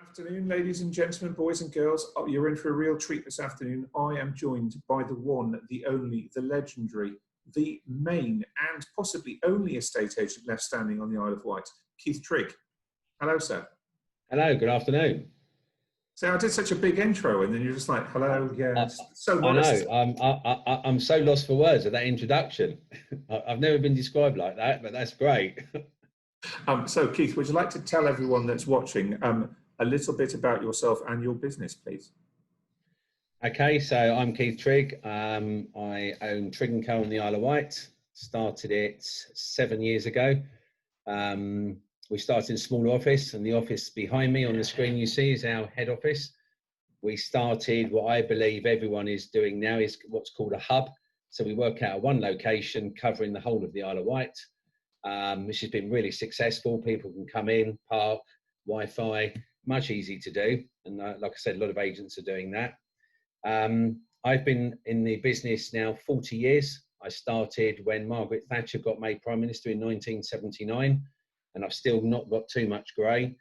Afternoon, ladies and gentlemen, boys and girls. Oh, you're in for a real treat this afternoon. I am joined by the one, the only, the legendary, the main and possibly only estate agent left standing on the Isle of Wight, Keith Trigg. Hello, sir. Hello, good afternoon. So I did such a big intro and then you're just like, hello, yeah. So modest. I know, I'm so lost for words at that introduction. I've never been described like that, but that's great. So Keith, would you like to tell everyone that's watching a little bit about yourself and your business, please? Okay, so I'm Keith Trigg. I own Trigg Co on the Isle of Wight. Started it 7 years ago. We started in a small office, and the office behind me on the screen you see is our head office. We started what I believe everyone is doing now is what's called a hub. So we work out of one location covering the whole of the Isle of Wight, which has been really successful. People can come in, park, Wi-Fi, much easy to do. And like I said, a lot of agents are doing that. I've been in the business now 40 years. I started when Margaret Thatcher got made Prime Minister in 1979, and I've still not got too much grey.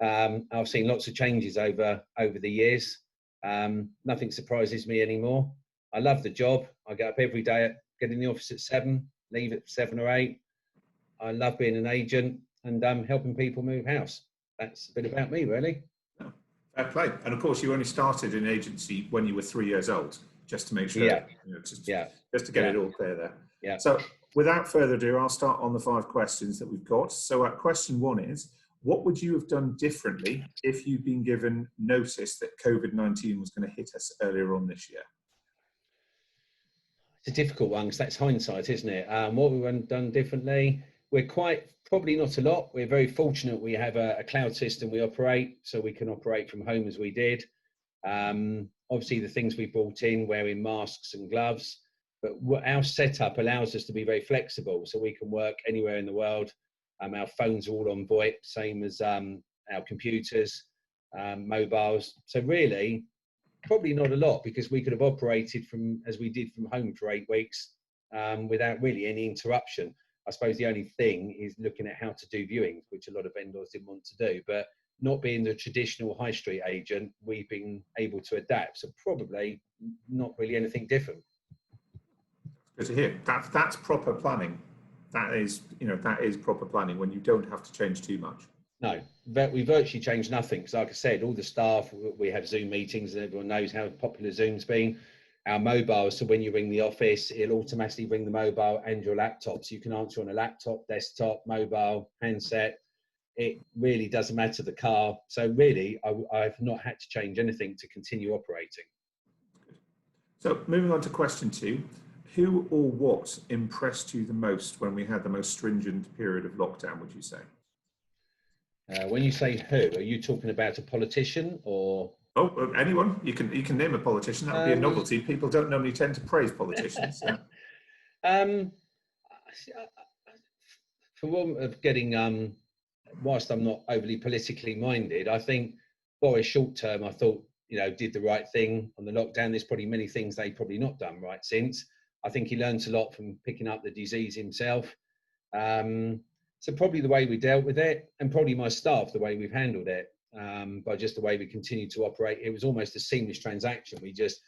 I've seen lots of changes over the years. Nothing surprises me anymore. I love the job. I get up every day, get in the office at 7, leave at 7 or 8. I love being an agent and helping people move house. That's a bit about me, really. Fair play. And of course, you only started in agency when you were 3 years old, just to make sure, just to get it all clear there. Yeah. So without further ado, I'll start on the 5 questions that we've got. So question 1 is, what would you have done differently if you'd been given notice that COVID-19 was going to hit us earlier on this year? It's a difficult one because that's hindsight, isn't it? What we would have done differently, we're probably not a lot. We're very fortunate we have a cloud system we operate, so we can operate from home as we did. Obviously, the things we brought in, wearing masks and gloves, but our setup allows us to be very flexible, so we can work anywhere in the world. Our phones are all on VoIP, same as our computers, mobiles. So really, probably not a lot, because we could have operated as we did from home for 8 weeks without really any interruption. I suppose the only thing is looking at how to do viewings, which a lot of vendors didn't want to do. But not being the traditional high street agent, we've been able to adapt. So probably not really anything different. Good to hear. That's proper planning. That is proper planning when you don't have to change too much. No, but we virtually changed nothing. Because like I said, all the staff, we have Zoom meetings and everyone knows how popular Zoom's been. Our mobile, so when you ring the office, it'll automatically ring the mobile and your laptop. So you can answer on a laptop, desktop, mobile, handset. It really doesn't matter the car. So really, I've not had to change anything to continue operating. So moving on to question 2. Who or what impressed you the most when we had the most stringent period of lockdown, would you say? When you say who, are you talking about a politician or? Oh, anyone. You can name a politician. That would be a novelty. People don't normally tend to praise politicians. So. For one of getting, whilst I'm not overly politically minded, I think Boris short term, I thought, did the right thing on the lockdown. There's probably many things they've probably not done right since. I think he learned a lot from picking up the disease himself. So probably the way we dealt with it, and probably my staff, the way we've handled it, by just the way we continue to operate. It was almost a seamless transaction. We just,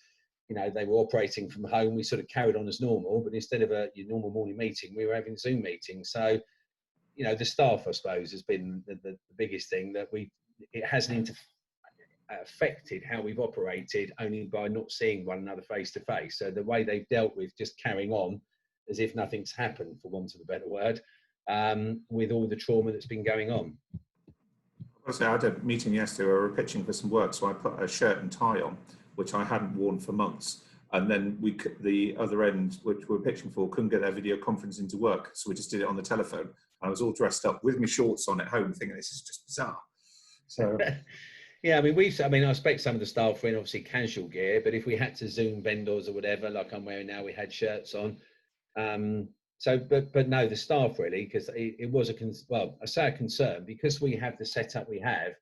they were operating from home. We sort of carried on as normal, but instead of your normal morning meeting, we were having Zoom meetings. So, the staff, I suppose, has been the biggest thing that it hasn't affected how we've operated only by not seeing one another face to face. So the way they've dealt with just carrying on as if nothing's happened, for want of a better word, with all the trauma that's been going on. I had a meeting yesterday where we were pitching for some work, so I put a shirt and tie on, which I hadn't worn for months. And then the other end, which we were pitching for, couldn't get their video conference into work, so we just did it on the telephone. I was all dressed up with my shorts on at home, thinking this is just bizarre. So. Yeah, I expect some of the staff were in obviously casual gear, but if we had to Zoom vendors or whatever, like I'm wearing now, we had shirts on. But no, the staff really, because it was I say a concern because we have the setup we have.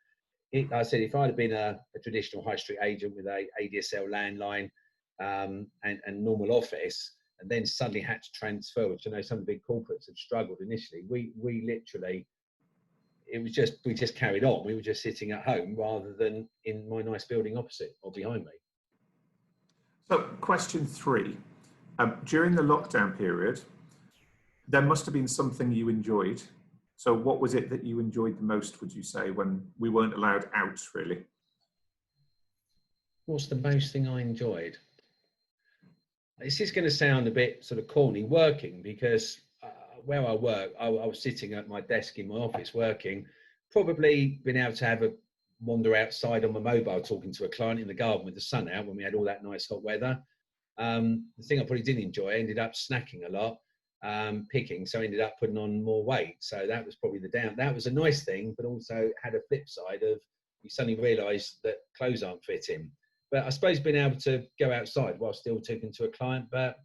I said if I'd have been a traditional high street agent with a ADSL landline and normal office, and then suddenly had to transfer, which I know some of the big corporates have struggled initially. We literally it was just, we just carried on. We were just sitting at home rather than in my nice building opposite or behind me. So question 3, during the lockdown period, there must have been something you enjoyed. So what was it that you enjoyed the most, would you say, when we weren't allowed out, really? What's the most thing I enjoyed? This is going to sound a bit sort of corny, working, because where I work, I was sitting at my desk in my office working, probably been able to have a wander outside on my mobile talking to a client in the garden with the sun out when we had all that nice hot weather. The thing I probably didn't enjoy, I ended up snacking a lot, picking, so I ended up putting on more weight. So that was probably the down. That was a nice thing, but also had a flip side of you suddenly realise that clothes aren't fitting. But I suppose being able to go outside while still talking to a client, but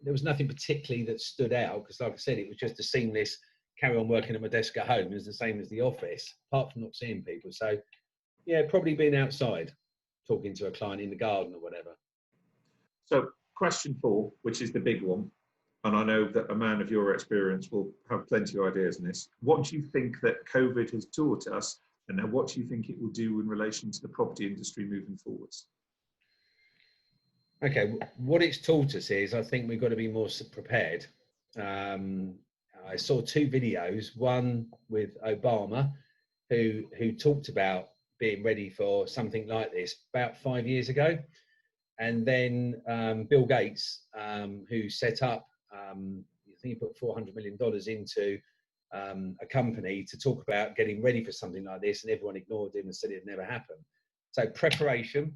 there was nothing particularly that stood out because, like I said, it was just a seamless carry on working at my desk at home. It was the same as the office, apart from not seeing people. So, yeah, probably being outside, talking to a client in the garden or whatever. So question 4, which is the big one, and I know that a man of your experience will have plenty of ideas on this. What do you think that COVID has taught us, and now what do you think it will do in relation to the property industry moving forwards? Okay, what it's taught us is I think we've got to be more prepared. I saw 2 videos, one with Obama, who talked about being ready for something like this about 5 years ago, and then Bill Gates, who set up, I think he put $400 million into a company to talk about getting ready for something like this, and everyone ignored him and said it'd never happen. So preparation.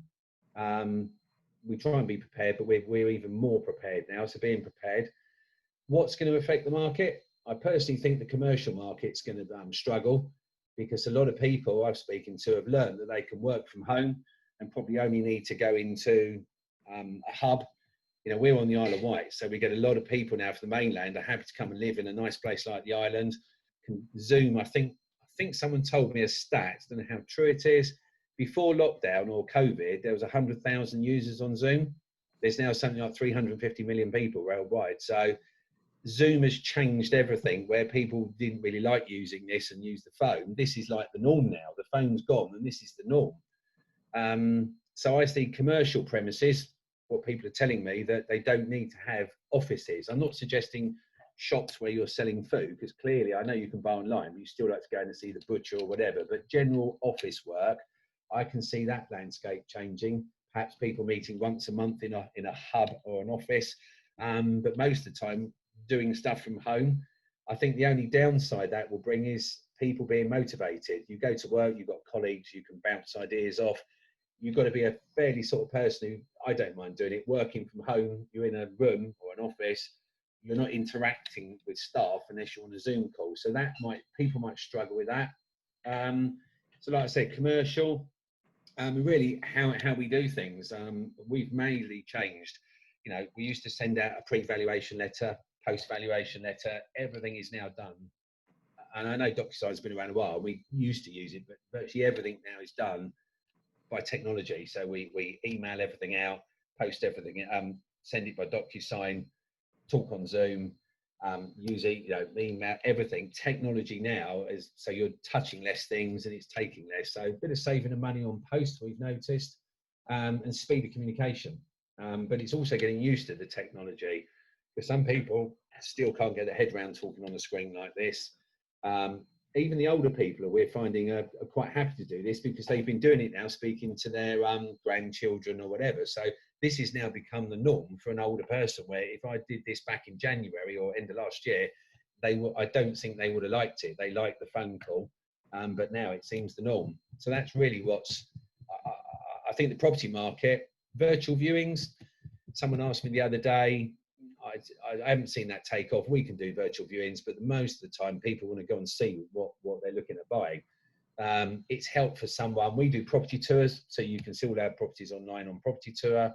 We try and be prepared, but we're even more prepared now. So being prepared. What's going to affect the market? I personally think the commercial market's going to struggle, because a lot of people I've spoken to have learned that they can work from home and probably only need to go into a hub. You know, we're on the Isle of Wight, so we get a lot of people now from the mainland are happy to come and live in a nice place like the island. Can Zoom. I think someone told me a stat. I don't know how true it is. Before lockdown or COVID, there was 100,000 users on Zoom. There's now something like 350 million people worldwide. So Zoom has changed everything, where people didn't really like using this and use the phone. This is like the norm now. The phone's gone and this is the norm. So I see commercial premises, what people are telling me, that they don't need to have offices. I'm not suggesting shops where you're selling food, because clearly I know you can buy online, but you still like to go in and see the butcher or whatever. But general office work, I can see that landscape changing. Perhaps people meeting once a month in a hub or an office, but most of the time doing stuff from home. I think the only downside that will bring is people being motivated. You go to work, you've got colleagues, you can bounce ideas off. You've got to be a fairly sort of person who, I don't mind doing it, working from home. You're in a room or an office, you're not interacting with staff unless you're on a Zoom call. So that people might struggle with that. So like I said, commercial, really how we do things. We've mainly changed. You know, we used to send out a pre-valuation letter, post-valuation letter. Everything is now done. And I know DocuSign's been around a while. We used to use it, but virtually everything now is done by technology. So we email everything out, post everything, send it by DocuSign, talk on Zoom, use email, everything. Technology now is, so you're touching less things and it's taking less. So a bit of saving of money on post, we've noticed, and speed of communication. But it's also getting used to the technology, because some people still can't get their head around talking on a screen like this. Even the older people, we're finding are quite happy to do this, because they've been doing it now, speaking to their grandchildren or whatever. So this has now become the norm for an older person, where if I did this back in January or end of last year, I don't think they would have liked it. They liked the phone call, but now it seems the norm. So that's really I think the property market, virtual viewings. Someone asked me the other day, I haven't seen that take off. We can do virtual viewings, but most of the time people want to go and see what they're looking at buying. It's helped for someone. We do property tours, so you can see all our properties online on Property Tour.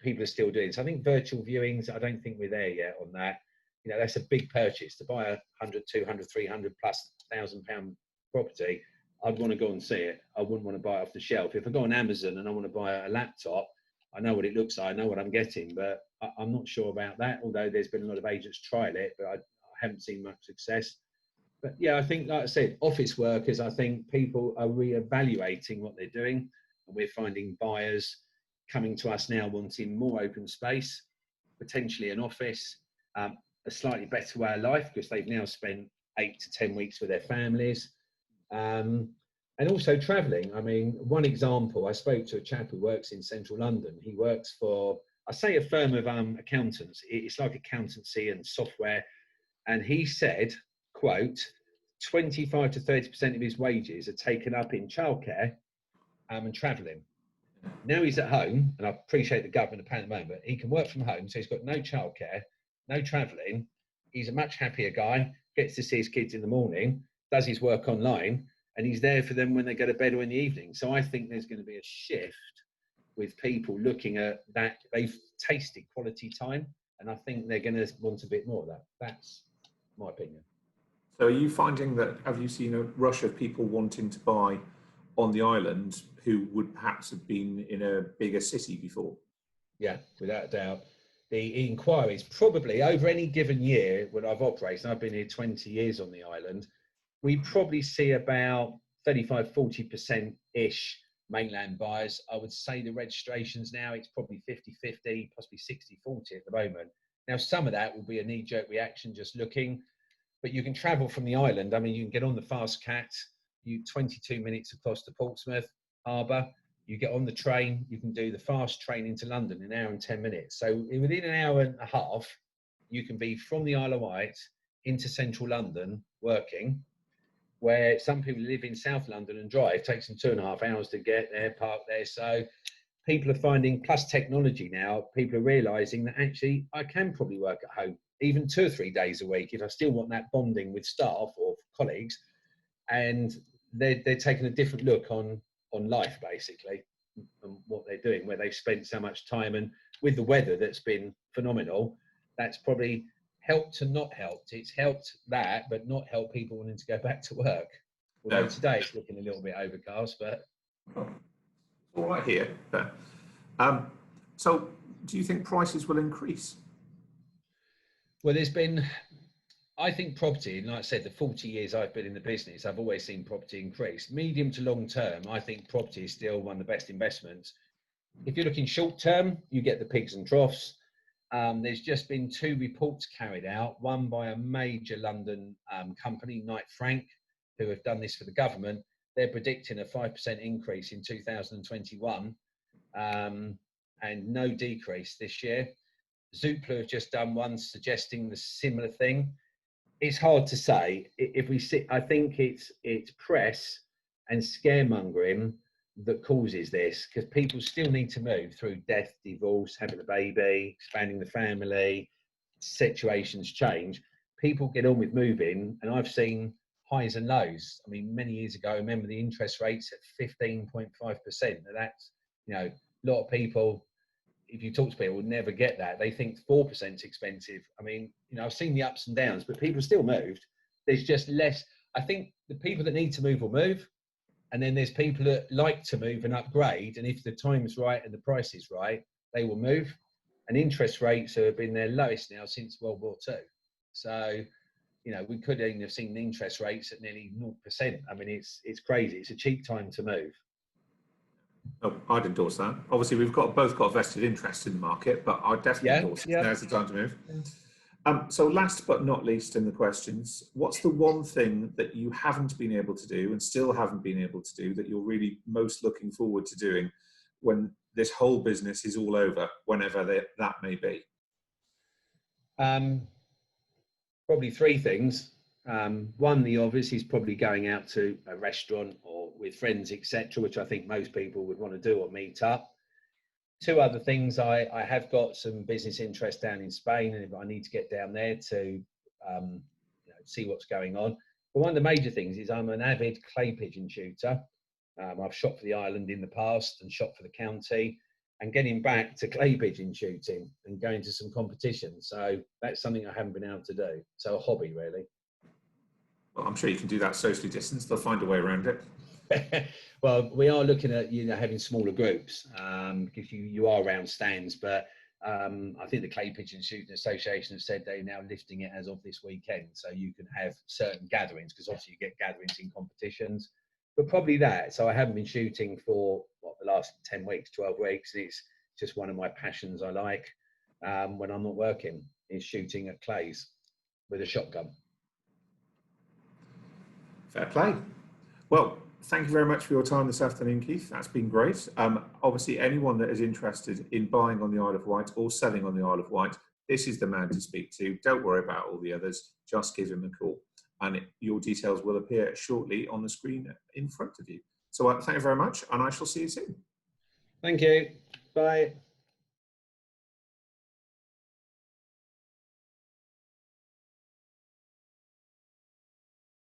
People are still doing. So I think virtual viewings, I don't think we're there yet on that. You know, that's a big purchase. To buy a 100, 200, 300 plus £1,000 property, I'd want to go and see it. I wouldn't want to buy it off the shelf. If I go on Amazon and I want to buy a laptop, I know what it looks like, I know what I'm getting, but I'm not sure about that, although there's been a lot of agents trial it, but I haven't seen much success. But yeah, I think, like I said, office workers, I think people are re-evaluating what they're doing. And we're finding buyers coming to us now wanting more open space, potentially an office, a slightly better way of life because they've now spent 8 to 10 weeks with their families. And also traveling. I mean, one example, I spoke to a chap who works in central London. He works for, I say, a firm of accountants. It's like accountancy and software. And he said, quote, 25 to 30% of his wages are taken up in childcare and traveling. Now he's at home, and I appreciate the government are paying at the moment, he can work from home, so he's got no childcare, no traveling. He's a much happier guy, gets to see his kids in the morning, does his work online, and he's there for them when they go to bed or in the evening. So I think there's going to be a shift with people looking at that. They've tasted quality time, and I think they're going to want a bit more of that. That's my opinion. So are you finding that, have you seen a rush of people wanting to buy on the island who would perhaps have been in a bigger city before? Yeah, without a doubt. The inquiries probably over any given year when I've operated, and I've been here 20 years on the island, we probably see about 35, 40%-ish mainland buyers. I would say the registrations now, it's probably 50-50, possibly 60-40 at the moment. Now, some of that will be a knee-jerk reaction just looking, but you can travel from the island. I mean, you can get on the Fast Cat, 22 minutes across to Portsmouth Harbour. You get on the train, you can do the fast train into London in an hour and 10 minutes. So within an hour and a half, you can be from the Isle of Wight into central London working, where some people live in South London and drive. It takes them 2.5 hours to get there, park there. So people are finding, plus technology now, people are realising that actually I can probably work at home, even 2 or 3 days a week if I still want that bonding with staff or colleagues. And they're taking a different look on life, basically, and what they're doing, where they've spent so much time. And with the weather that's been phenomenal, that's probably helped to not helped. It's helped that, but not helped people wanting to go back to work. Although today it's looking a little bit overcast, but... All right here. So do you think prices will increase? Well, there's been... I think property, and like I said, the 40 years I've been in the business, I've always seen property increase. Medium to long term, I think property is still one of the best investments. If you're looking short term, you get the peaks and troughs. There's just been 2 reports carried out, one by a major London company, Knight Frank, who have done this for the government. They're predicting a 5% increase in 2021 and no decrease this year. Zoopla have just done one suggesting the similar thing. It's hard to say. If we see, I think it's press and scaremongering that causes this, because people still need to move through death, divorce, having a baby, expanding the family, situations change. People get on with moving, and I've seen highs and lows. I mean, many years ago, I remember the interest rates at 15.5%. That's, a lot of people, if you talk to people, would never get that. They think 4% is expensive. I mean, I've seen the ups and downs, but people still moved. There's just less. I think the people that need to move will move. And then there's people that like to move and upgrade. And if the time's right and the price is right, they will move. And interest rates have been their lowest now since World War II. So, we could even have seen the interest rates at nearly 0%. I mean, it's crazy. It's a cheap time to move. Oh, I'd endorse that. Obviously, we've both got a vested interest in the market, but I'd definitely endorse it. Now's the time to move. So last but not least in the questions, what's the one thing that you haven't been able to do and still haven't been able to do that you're really most looking forward to doing when this whole business is all over, whenever that may be? Probably 3 things. One, the obvious is probably going out to a restaurant or with friends, etc., which I think most people would want to do or meet up. 2 other things, I have got some business interest down in Spain, and I need to get down there to see what's going on. But one of the major things is I'm an avid clay pigeon shooter. I've shot for the island in the past and shot for the county, and getting back to clay pigeon shooting and going to some competitions. So that's something I haven't been able to do. So a hobby, really. Well, I'm sure you can do that socially distanced. They'll find a way around it. Well, we are looking at having smaller groups because you are around stands, but I think the Clay Pigeon Shooting Association have said they're now lifting it as of this weekend, so you can have certain gatherings, because obviously you get gatherings in competitions, but probably that. So I haven't been shooting for the last 10 weeks, 12 weeks. It's just one of my passions I like when I'm not working, is shooting at clays with a shotgun. Fair play. Well, thank you very much for your time this afternoon, Keith. That's been great. Obviously, anyone that is interested in buying on the Isle of Wight or selling on the Isle of Wight, this is the man to speak to. Don't worry about all the others. Just give him a call. And your details will appear shortly on the screen in front of you. So thank you very much, and I shall see you soon. Thank you. Bye.